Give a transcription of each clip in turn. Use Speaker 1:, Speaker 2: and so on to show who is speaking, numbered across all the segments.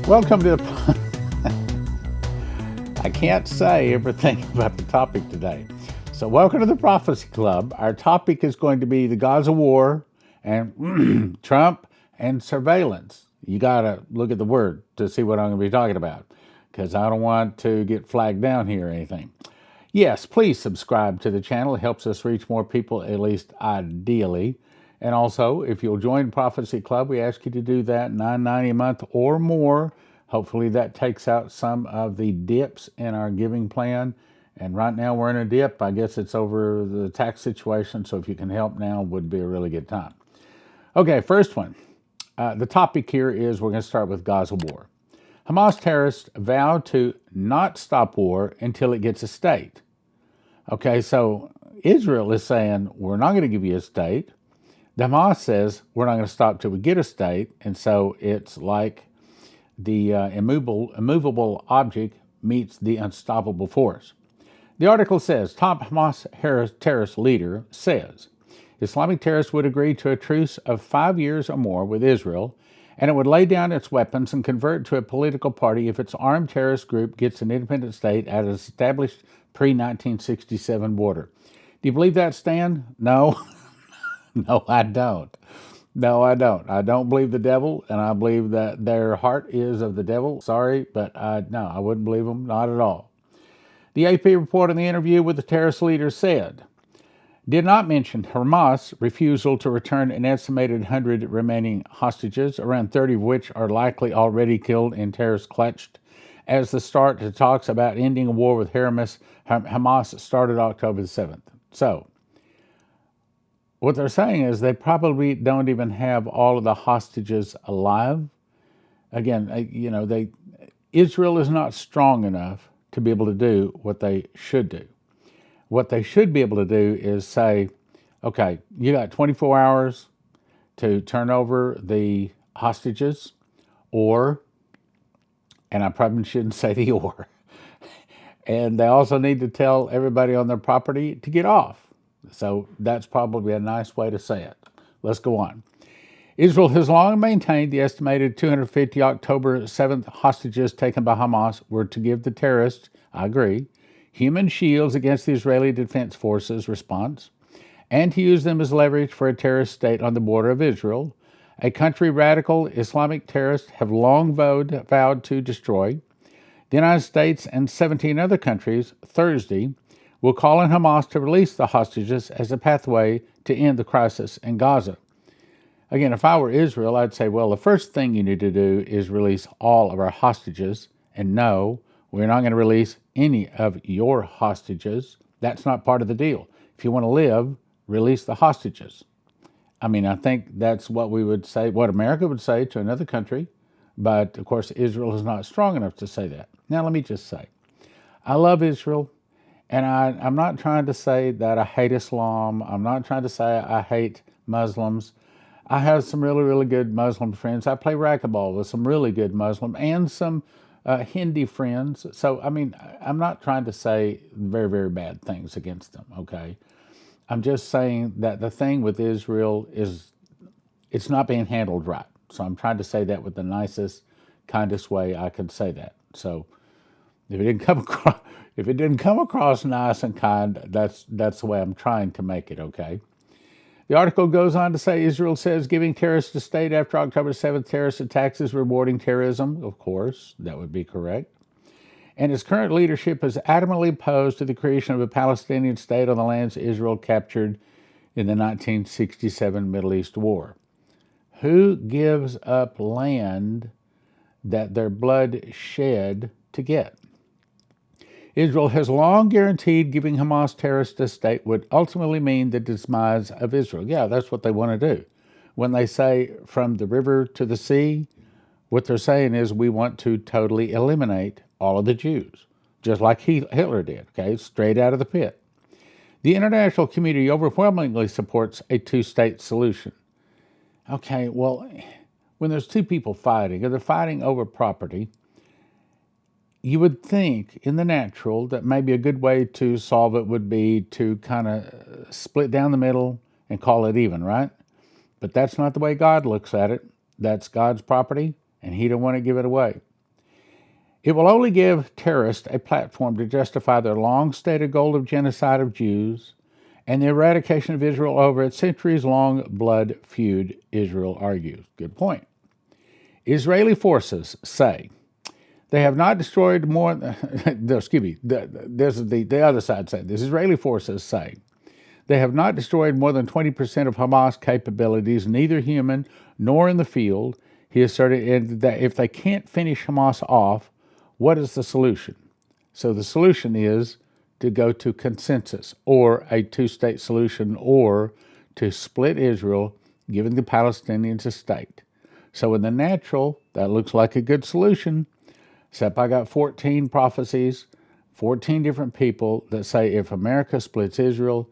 Speaker 1: Welcome to the... I can't say everything about the topic today. So welcome to the Prophecy Club. Our topic is going to be the Gaza war and Trump and surveillance. You got to look at the word to see what I'm going to be talking about, because I don't want to get flagged down here or anything. Yes, please subscribe to the channel. It helps us reach more people, at least ideally. And also, if you'll join Prophecy Club, we ask you to do that, $9.90 a month or more. Hopefully that takes out some of the dips in our giving plan. And right now we're in a dip. I guess it's over the tax situation, so if you can help now, would be a really good time. Okay, first one. The topic here is we're going to start with Gaza war. Hamas terrorists vow to not stop war until it gets a state. Okay, so Israel is saying, we're not going to give you a state. The Hamas says, we're not going to stop till we get a state. And so it's like the immovable object meets the unstoppable force. The article says, top Hamas terrorist leader says, Islamic terrorists would agree to a truce of 5 years or more with Israel, and it would lay down its weapons and convert to a political party if its armed terrorist group gets an independent state at its established pre-1967 border. Do you believe that, Stan? No. No, I don't. No, I don't. I don't believe the devil, and I believe that their heart is of the devil. Sorry, but no, I wouldn't believe them, not at all. The AP report in the interview with the terrorist leader said, did not mention Hamas' refusal to return an estimated 100 remaining hostages, around 30 of which are likely already killed in terrorist clutched, as the start to talks about ending a war with Hamas started October the 7th. So, what they're saying is they probably don't even have all of the hostages alive. Again, Israel is not strong enough to be able to do what they should do. What they should be able to do is say, okay, you got 24 hours to turn over the hostages, or, and I probably shouldn't say the or, and they also need to tell everybody on their property to get off. So that's probably a nice way to say it. Let's go on. Israel has long maintained the estimated 250 October 7th hostages taken by Hamas were to give the terrorists, I agree, human shields against the Israeli Defense Forces response, and to use them as leverage for a terrorist state on the border of Israel, a country radical Islamic terrorists have long vowed to destroy. The United States and 17 other countries Thursday will call on Hamas to release the hostages as a pathway to end the crisis in Gaza. Again, if I were Israel, I'd say, well, the first thing you need to do is release all of our hostages. And no, we're not going to release any of your hostages. That's not part of the deal. If you want to live, release the hostages. I mean, I think that's what we would say, what America would say to another country. But, of course, Israel is not strong enough to say that. Now, let me just say, I love Israel. And I'm not trying to say that I hate Islam. I'm not trying to say I hate Muslims. I have some really, really good Muslim friends. I play racquetball with some really good Muslim and some Hindi friends. So, I mean, I'm not trying to say very, very bad things against them, okay? I'm just saying that the thing with Israel is it's not being handled right. So I'm trying to say that with the nicest, kindest way I could say that. So if it didn't come across nice and kind, that's the way I'm trying to make it, okay? The article goes on to say, Israel says giving terrorists a state after October 7th terrorist attacks is rewarding terrorism. Of course, that would be correct. And its current leadership is adamantly opposed to the creation of a Palestinian state on the lands Israel captured in the 1967 Middle East War. Who gives up land that their blood shed to get? Israel has long guaranteed giving Hamas terrorists a state would ultimately mean the demise of Israel. Yeah, that's what they want to do. When they say from the river to the sea, what they're saying is we want to totally eliminate all of the Jews, just like Hitler did, okay, straight out of the pit. The international community overwhelmingly supports a two-state solution. Okay, well, when there's two people fighting, or they're fighting over property, you would think in the natural that maybe a good way to solve it would be to kind of split down the middle and call it even, right? But that's not the way God looks at it. That's God's property, and he don't want to give it away. It will only give terrorists a platform to justify their long-stated goal of genocide of Jews and the eradication of Israel over its centuries-long blood feud, Israel argues. Good point. Israeli forces say they have not destroyed more, excuse me, this is the other side saying this. Israeli forces say they have not destroyed more than 20% of Hamas capabilities, neither human nor in the field. He asserted that if they can't finish Hamas off, what is the solution? So the solution is to go to consensus or a two-state solution or to split Israel, giving the Palestinians a state. So in the natural, that looks like a good solution, except I got 14 prophecies, 14 different people that say if America splits Israel,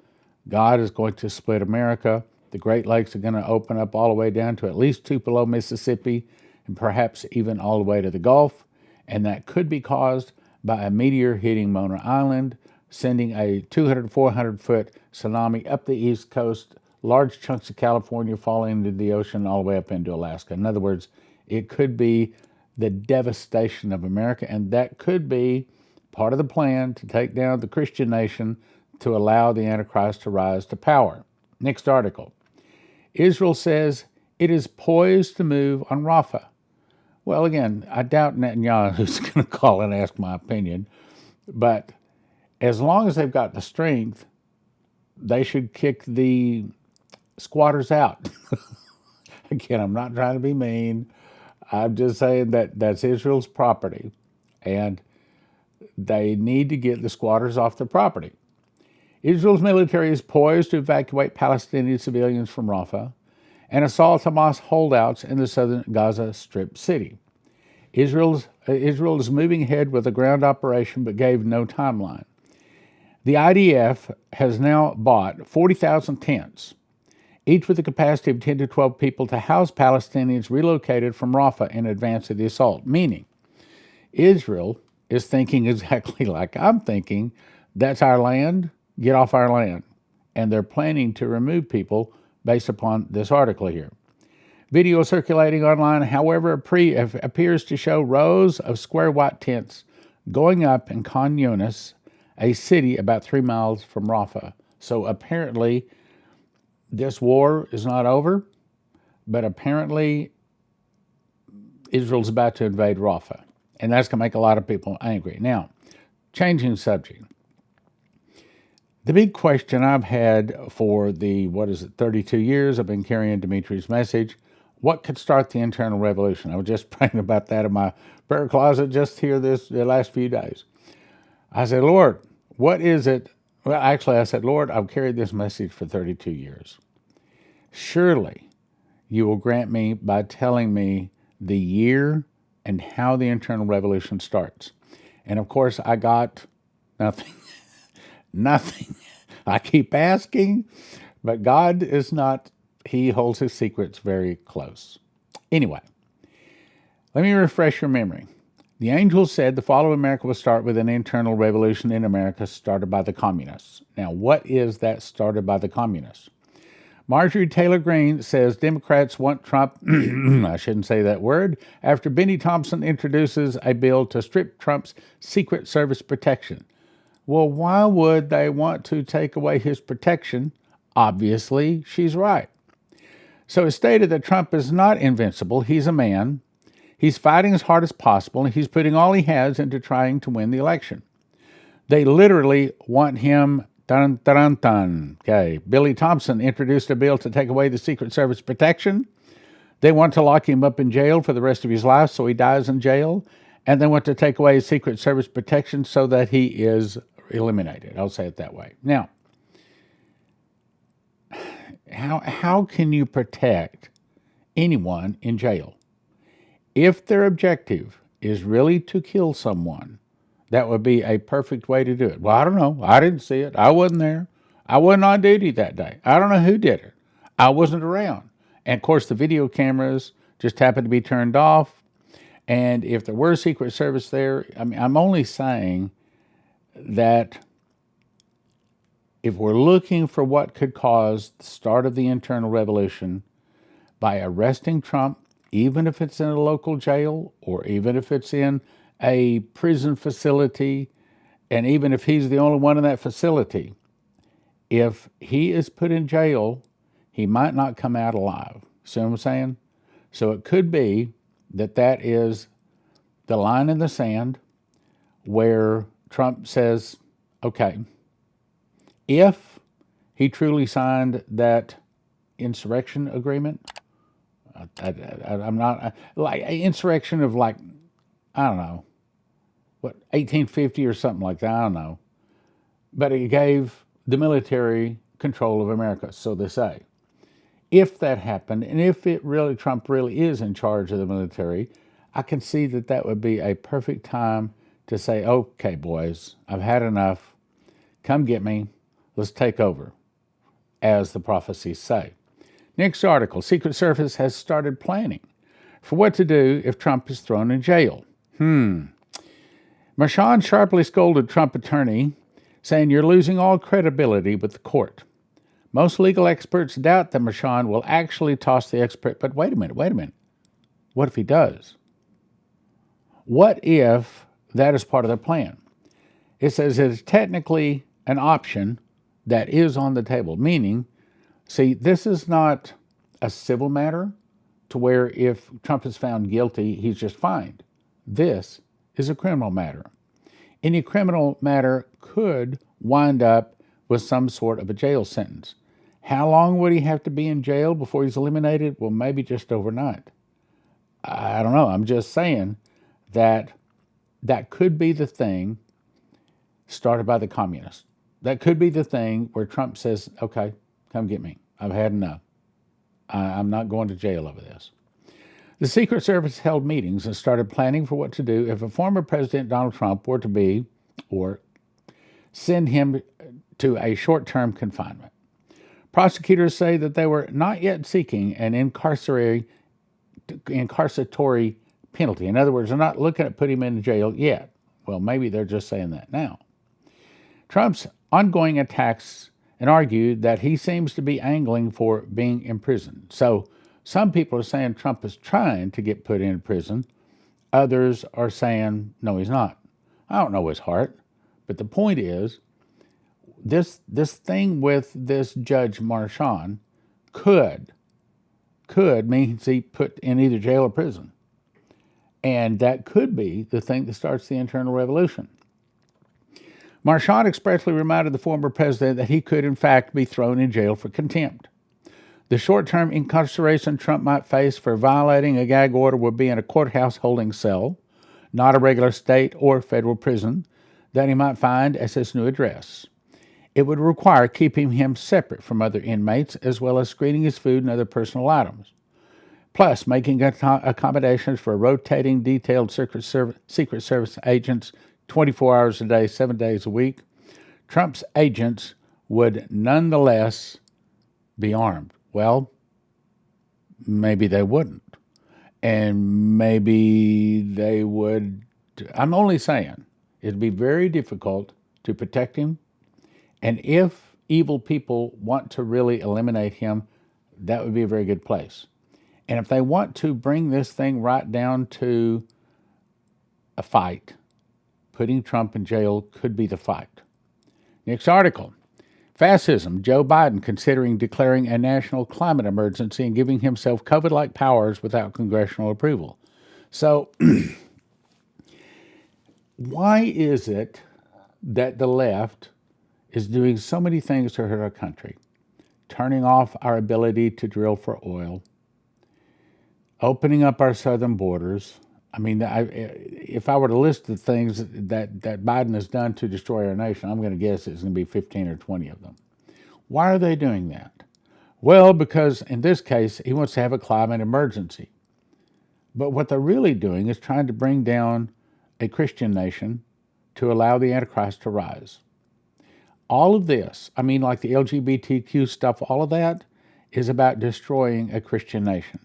Speaker 1: God is going to split America. The Great Lakes are going to open up all the way down to at least Tupelo, Mississippi, and perhaps even all the way to the Gulf. And that could be caused by a meteor hitting Mona Island, sending a 200, 400-foot tsunami up the East Coast, large chunks of California falling into the ocean all the way up into Alaska. In other words, it could be the devastation of America, and that could be part of the plan to take down the Christian nation to allow the Antichrist to rise to power. Next article. Israel says it is poised to move on Rafah. Well, again, I doubt Netanyahu's going to call and ask my opinion, but as long as they've got the strength, they should kick the squatters out. Again, I'm not trying to be mean. I'm just saying that that's Israel's property, and they need to get the squatters off their property. Israel's military is poised to evacuate Palestinian civilians from Rafah and assault Hamas holdouts in the southern Gaza Strip city. Israel is moving ahead with a ground operation but gave no timeline. The IDF has now bought 40,000 tents, each with a capacity of 10 to 12 people, to house Palestinians relocated from Rafah in advance of the assault, meaning Israel is thinking exactly like I'm thinking. That's our land, get off our land. And they're planning to remove people based upon this article here. Video circulating online, however, appears to show rows of square white tents going up in Khan Yunis, a city about 3 miles from Rafah. So apparently this war is not over, but apparently Israel's about to invade Rafah. And that's going to make a lot of people angry. Now, changing subject. The big question I've had for the, 32 years I've been carrying Dimitri's message, what could start the internal revolution? I was just praying about that in my prayer closet just here the last few days. I said, Lord, what is it? Well, actually, I said, Lord, I've carried this message for 32 years. Surely you will grant me by telling me the year and how the internal revolution starts. And of course, I got nothing. Nothing. I keep asking, but God is not, he holds his secrets very close. Anyway, let me refresh your memory. The angel said the fall of America will start with an internal revolution in America started by the communists. Now, what is that started by the communists? Marjorie Taylor Greene says Democrats want Trump, I shouldn't say that word, after Bennie Thompson introduces a bill to strip Trump's Secret Service protection. Well, why would they want to take away his protection? Obviously, she's right. So it's stated that Trump is not invincible. He's a man. He's fighting as hard as possible, and he's putting all he has into trying to win the election. They literally want him, dun, dun, dun. Okay, Bennie Thompson introduced a bill to take away the Secret Service protection. They want to lock him up in jail for the rest of his life so he dies in jail. And they want to take away his Secret Service protection so that he is eliminated. I'll say it that way. Now, how can you protect anyone in jail? If their objective is really to kill someone, that would be a perfect way to do it. Well, I don't know. I didn't see it. I wasn't there. I wasn't on duty that day. I don't know who did it. I wasn't around. And of course, the video cameras just happened to be turned off. And if there were Secret Service there, I mean, I'm only saying that if we're looking for what could cause the start of the internal revolution, by arresting Trump, even if it's in a local jail or even if it's in a prison facility, and even if he's the only one in that facility, if he is put in jail, he might not come out alive. See what I'm saying? So it could be that that is the line in the sand where Trump says, okay, if he truly signed that insurrection agreement, I'm not, like insurrection of like, I don't know, what, 1850 or something like that, I don't know. But it gave the military control of America, so they say. If that happened, and if Trump really is in charge of the military, I can see that that would be a perfect time to say, okay, boys, I've had enough. Come get me. Let's take over, as the prophecies say. Next article, Secret Service has started planning for what to do if Trump is thrown in jail. Marshawn sharply scolded Trump attorney, saying, "You're losing all credibility with the court." Most legal experts doubt that Marshawn will actually toss the expert. But wait a minute. What if he does? What if that is part of their plan? It says it's technically an option that is on the table, meaning, see, this is not a civil matter to where if Trump is found guilty, he's just fined. This is a criminal matter. Any criminal matter could wind up with some sort of a jail sentence. How long would he have to be in jail before he's eliminated? Well, maybe just overnight. I don't know. I'm just saying that that could be the thing started by the communists. That could be the thing where Trump says, okay, come get me. I've had enough. I'm not going to jail over this. The Secret Service held meetings and started planning for what to do if a former President Donald Trump were to be, or send him to a short-term confinement. Prosecutors say that they were not yet seeking an incarceratory penalty. In other words, they're not looking at putting him in jail yet. Well, maybe they're just saying that now. Trump's ongoing attacks and argued that he seems to be angling for being imprisoned. So some people are saying Trump is trying to get put in prison. Others are saying, no, he's not. I don't know his heart. But the point is, this thing with this Judge Marshawn could mean he put in either jail or prison. And that could be the thing that starts the internal revolution. Marshawn expressly reminded the former president that he could, in fact, be thrown in jail for contempt. The short-term incarceration Trump might face for violating a gag order would be in a courthouse holding cell, not a regular state or federal prison that he might find as his new address. It would require keeping him separate from other inmates, as well as screening his food and other personal items, plus making accommodations for rotating detailed Secret Service agents 24 hours a day, 7 days a week. Trump's agents would nonetheless be armed. Well, maybe they wouldn't. And maybe they would. I'm only saying it'd be very difficult to protect him. And if evil people want to really eliminate him, that would be a very good place. And if they want to bring this thing right down to a fight, putting Trump in jail could be the fight. Next article. Fascism. Joe Biden considering declaring a national climate emergency and giving himself COVID-like powers without congressional approval. So, why is it that the left is doing so many things to hurt our country? Turning off our ability to drill for oil, opening up our southern borders. I mean, if I were to list the things that Biden has done to destroy our nation, I'm going to guess it's going to be 15 or 20 of them. Why are they doing that? Well, because in this case, he wants to have a climate emergency. But what they're really doing is trying to bring down a Christian nation to allow the Antichrist to rise. All of this, I mean, like the LGBTQ stuff, all of that is about destroying a Christian nation.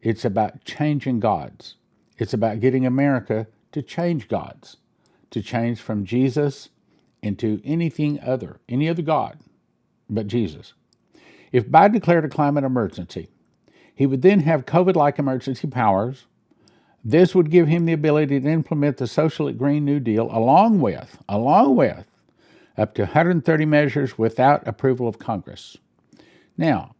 Speaker 1: It's about changing gods. It's about getting America to change gods, to change from Jesus into any other God but Jesus. If Biden declared a climate emergency, he would then have COVID-like emergency powers This would give him the ability to implement the socialist Green New Deal along with up to 130 measures without approval of Congress. Now,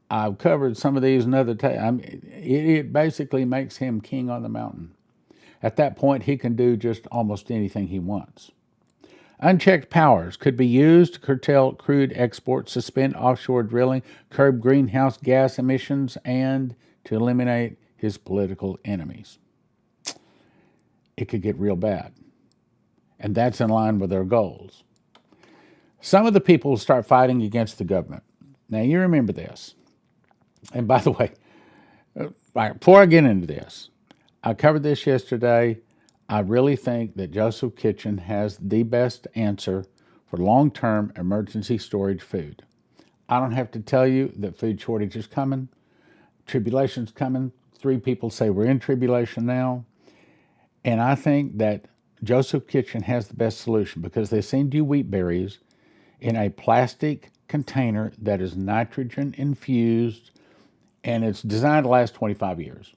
Speaker 1: I've covered some of these another time. It basically makes him king on the mountain. At that point, he can do just almost anything he wants. Unchecked powers could be used to curtail crude exports, suspend offshore drilling, curb greenhouse gas emissions, and to eliminate his political enemies. It could get real bad. And that's in line with their goals. Some of the people will start fighting against the government. Now, you remember this. And by the way, before I get into this, I covered this yesterday. I really think that Joseph Kitchen has the best answer for long-term emergency storage food. I don't have to tell you that food shortage is coming. Tribulation's coming. 3 people say we're in tribulation now. And I think that Joseph Kitchen has the best solution because they send you wheat berries in a plastic container that is nitrogen infused, and it's designed to last 25 years.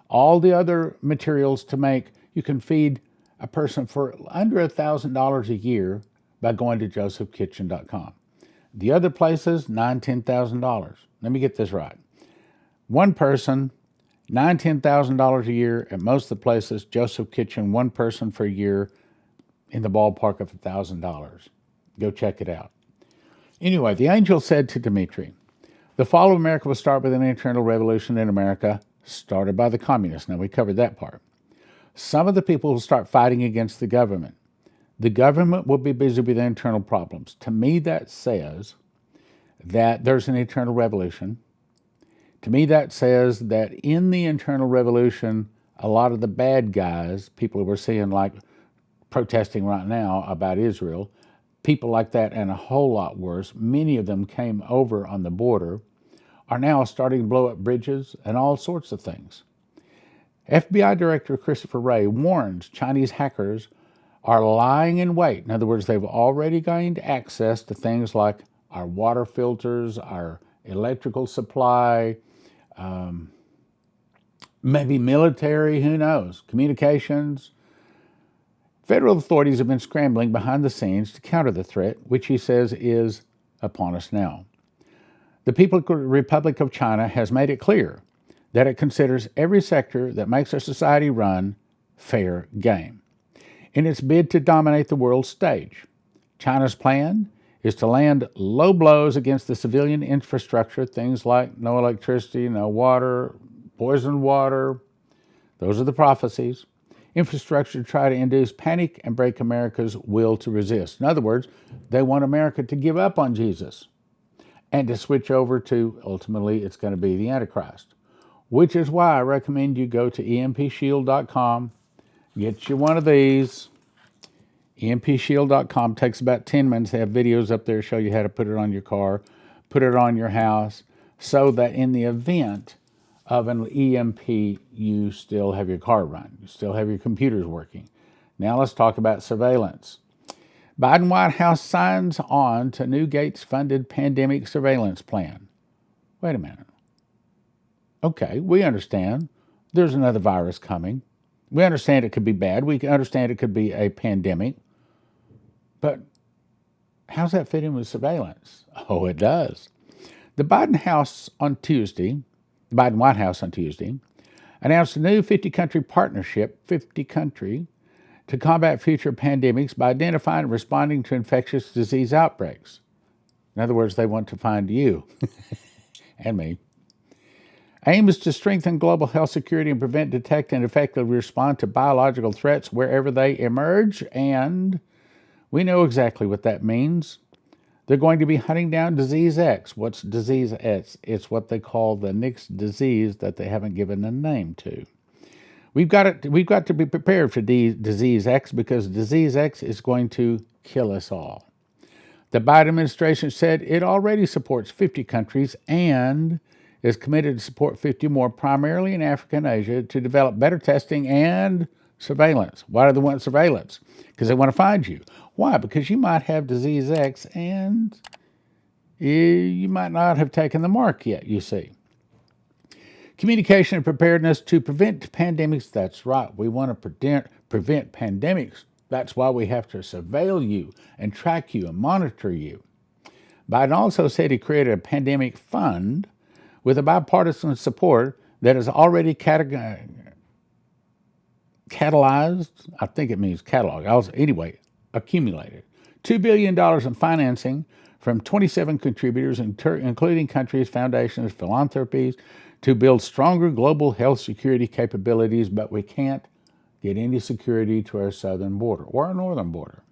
Speaker 1: All the other materials to make, you can feed a person for under $1,000 a year by going to josephkitchen.com. The other places, $9,000, $10,000. Let me get this right. One person, $9,000, $10,000 a year at most of the places. Joseph Kitchen, one person for a year in the ballpark of $1,000. Go check it out. Anyway, the angel said to Dmitri, the fall of America will start with an internal revolution in America started by the communists. Now, we covered that part. Some of the people will start fighting against the government. The government will be busy with internal problems. To me, that says that there's an internal revolution. To me, that says that in the internal revolution, a lot of the bad guys, people we're seeing like protesting right now about Israel, people like that and a whole lot worse, many of them came over on the border, are now starting to blow up bridges and all sorts of things. FBI Director Christopher Wray warns Chinese hackers are lying in wait. In other words, they've already gained access to things like our water filters, our electrical supply, maybe military, who knows, communications. Federal authorities have been scrambling behind the scenes to counter the threat, which he says is upon us now. The People's Republic of China has made it clear that it considers every sector that makes our society run fair game. In its bid to dominate the world stage, China's plan is to land low blows against the civilian infrastructure, things like no electricity, no water, poisoned water. Those are the prophecies. Infrastructure to try to induce panic and break America's will to resist. In other words, they want America to give up on Jesus and to switch over to, ultimately, it's going to be the Antichrist, which is why I recommend you go to empshield.com, get you one of these. EMPShield.com takes about 10 minutes. They have videos up there show you how to put it on your car, put it on your house, so that in the event of an EMP, you still have your car run. You still have your computers working. Now let's talk about surveillance. Biden White House signs on to new Gates-funded pandemic surveillance plan. Wait a minute. Okay, we understand there's another virus coming. We understand it could be bad. We understand it could be a pandemic. But how's that fit in with surveillance? Oh, it does. The Biden White House on Tuesday announced a new 50-country partnership, 50-country, to combat future pandemics by identifying and responding to infectious disease outbreaks. In other words, they want to find you and me. Aim is to strengthen global health security and prevent, detect, and effectively respond to biological threats wherever they emerge, and we know exactly what that means. They're going to be hunting down disease X. What's disease X? It's what they call the next disease that they haven't given a name to. We've got to be prepared for disease X because disease X is going to kill us all. The Biden administration said it already supports 50 countries and is committed to support 50 more, primarily in Africa and Asia, to develop better testing and surveillance. Why do they want surveillance? Because they want to find you. Why? Because you might have disease X and you might not have taken the mark yet, you see. Communication and preparedness to prevent pandemics. That's right. We want to prevent pandemics. That's why we have to surveil you and track you and monitor you. Biden also said he created a pandemic fund with a bipartisan support that is already catalyzed. I think it means catalog. Anyway, accumulated. $2 billion in financing from 27 contributors, including countries, foundations, philanthropies, to build stronger global health security capabilities, but we can't get any security to our southern border or our northern border.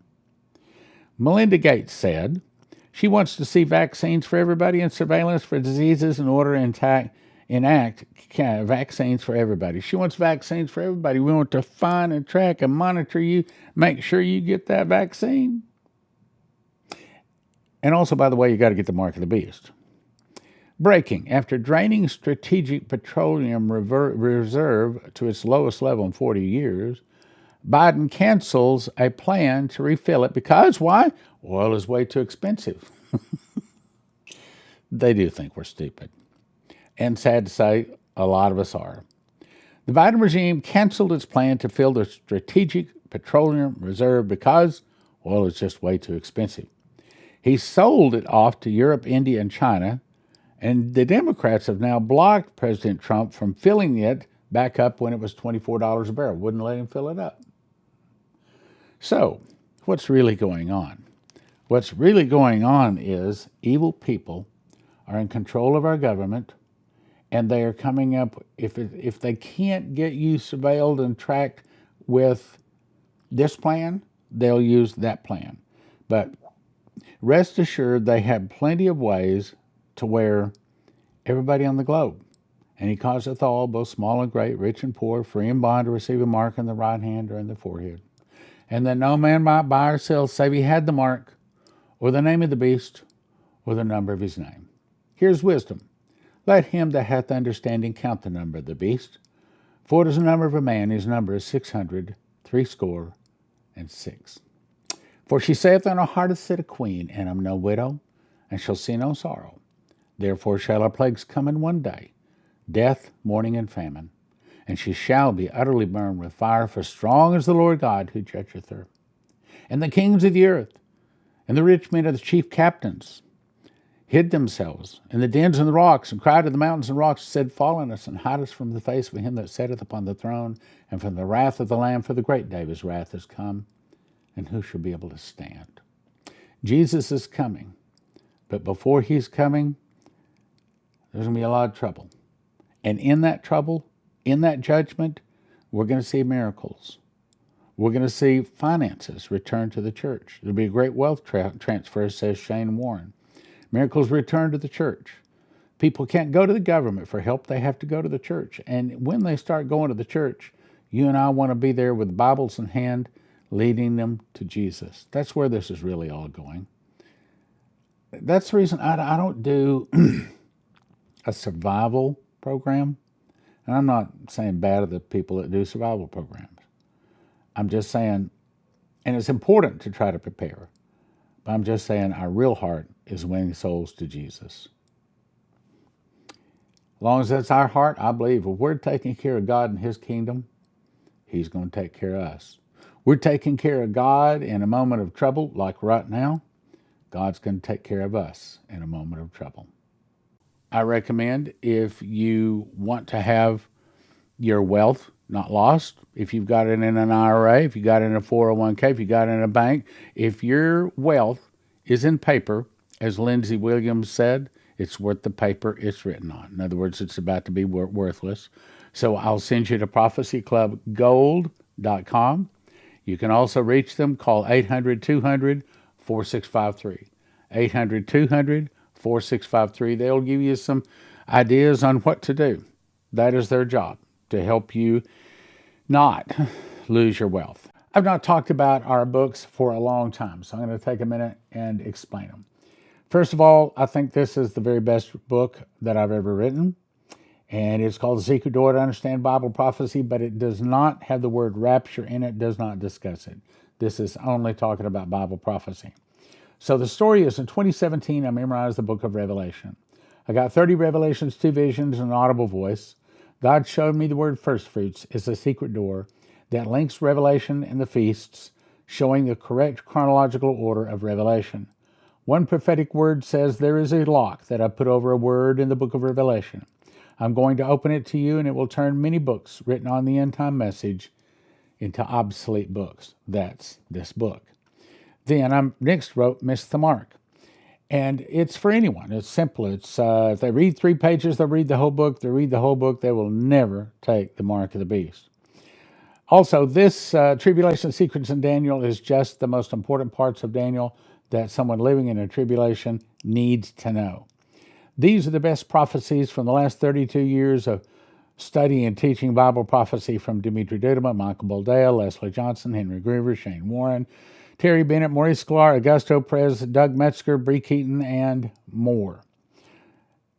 Speaker 1: Melinda Gates said she wants to see vaccines for everybody and surveillance for diseases in order to enact vaccines for everybody. She wants vaccines for everybody. We want to find and track and monitor you, make sure you get that vaccine. And also, by the way, you got to get the mark of the beast. Breaking. After draining strategic petroleum reserve to its lowest level in 40 years, Biden cancels a plan to refill it because why? Oil is way too expensive. They do think we're stupid. And sad to say, a lot of us are. The Biden regime canceled its plan to fill the strategic petroleum reserve because oil is just way too expensive. He sold it off to Europe, India, and China, and the Democrats have now blocked President Trump from filling it back up when it was $24 a barrel. Wouldn't let him fill it up. So, what's really going on? What's really going on is evil people are in control of our government, and they are coming up, if they can't get you surveilled and tracked with this plan, they'll use that plan. But rest assured, they have plenty of ways to where everybody on the globe, and he causeth all, both small and great, rich and poor, free and bond, to receive a mark in the right hand or in the forehead. And that no man might buy or sell save he had the mark, or the name of the beast, or the number of his name. Here's wisdom. Let him that hath understanding count the number of the beast, for it is the number of a man, his number is 666. For she saith in her heart, sit a queen, and am no widow, and shall see no sorrow. Therefore shall her plagues come in one day, death, mourning, and famine. And she shall be utterly burned with fire, for strong is the Lord God who judgeth her. And the kings of the earth, and the rich men of the chief captains, hid themselves in the dens and the rocks, and cried to the mountains and rocks, and said, fall on us, and hide us from the face of him that sitteth upon the throne, and from the wrath of the Lamb, for the great day of his wrath is come, and who shall be able to stand? Jesus is coming, but before he's coming, there's going to be a lot of trouble. And in that trouble, in that judgment, we're going to see miracles. We're going to see finances return to the church. There'll be a great wealth transfer, says Shane Warren. Miracles return to the church. People can't go to the government for help. They have to go to the church. And when they start going to the church, you and I want to be there with Bibles in hand, leading them to Jesus. That's where this is really all going. That's the reason I don't do a survival program. And I'm not saying bad of the people that do survival programs. I'm just saying, and it's important to try to prepare, but I'm just saying our real heart is winning souls to Jesus. As long as that's our heart, I believe if we're taking care of God and his kingdom, he's going to take care of us. We're taking care of God in a moment of trouble, like right now, God's going to take care of us in a moment of trouble. I recommend, if you want to have your wealth not lost, if you've got it in an IRA, if you got it in a 401k, if you got it in a bank, if your wealth is in paper, as Lindsey Williams said, it's worth the paper it's written on. In other words, it's about to be worthless. So I'll send you to prophecyclubgold.com. You can also reach them. Call 800-200-4653. 800-200-4653. They'll give you some ideas on what to do. That is their job, to help you not lose your wealth. I've not talked about our books for a long time, so I'm going to take a minute and explain them. First of all, I think this is the very best book that I've ever written, and it's called The Secret Door to Understand Bible Prophecy, but it does not have the word rapture in it, does not discuss it. This is only talking about Bible prophecy. So the story is, in 2017, I memorized the book of Revelation. I got 30 revelations, 2 visions, and an audible voice. God showed me the word first fruits is a secret door that links Revelation and the feasts, showing the correct chronological order of Revelation. One prophetic word says there is a lock that I put over a word in the book of Revelation. I'm going to open it to you, and it will turn many books written on the end-time message into obsolete books. That's this book. Then I next wrote Miss the Mark. And it's for anyone. It's simple. It's if they read 3 pages, they'll read the whole book. They read the whole book, they will never take the mark of the beast. Also, this Tribulation Secrets in Daniel is just the most important parts of Daniel that someone living in a tribulation needs to know. These are the best prophecies from the last 32 years of studying and teaching Bible prophecy from Dimitri Duduman, Michael Boldale, Leslie Johnson, Henry Groover, Shane Warren, Terry Bennett, Maurice Sklar, Augusto Perez, Doug Metzger, Bree Keaton, and more.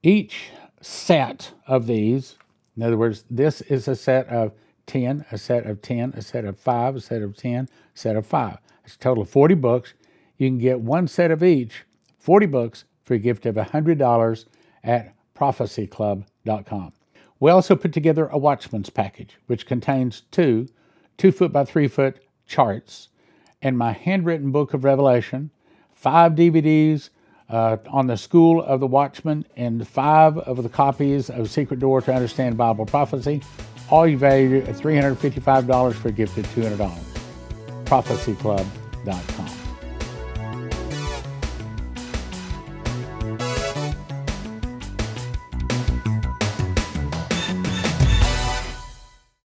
Speaker 1: Each set of these, in other words, this is a set of 10, a set of 10, a set of 5, a set of 10, a set of 5. It's a total of 40 books. You can get one set of each, 40 books, for a gift of $100 at prophecyclub.com. We also put together a Watchman's package, which contains 2 2-foot by 3-foot charts, and my handwritten book of Revelation, 5 DVDs on the School of the Watchman, and 5 of the copies of Secret Door to Understand Bible Prophecy, all valued at $355 for a gift of $200. prophecyclub.com.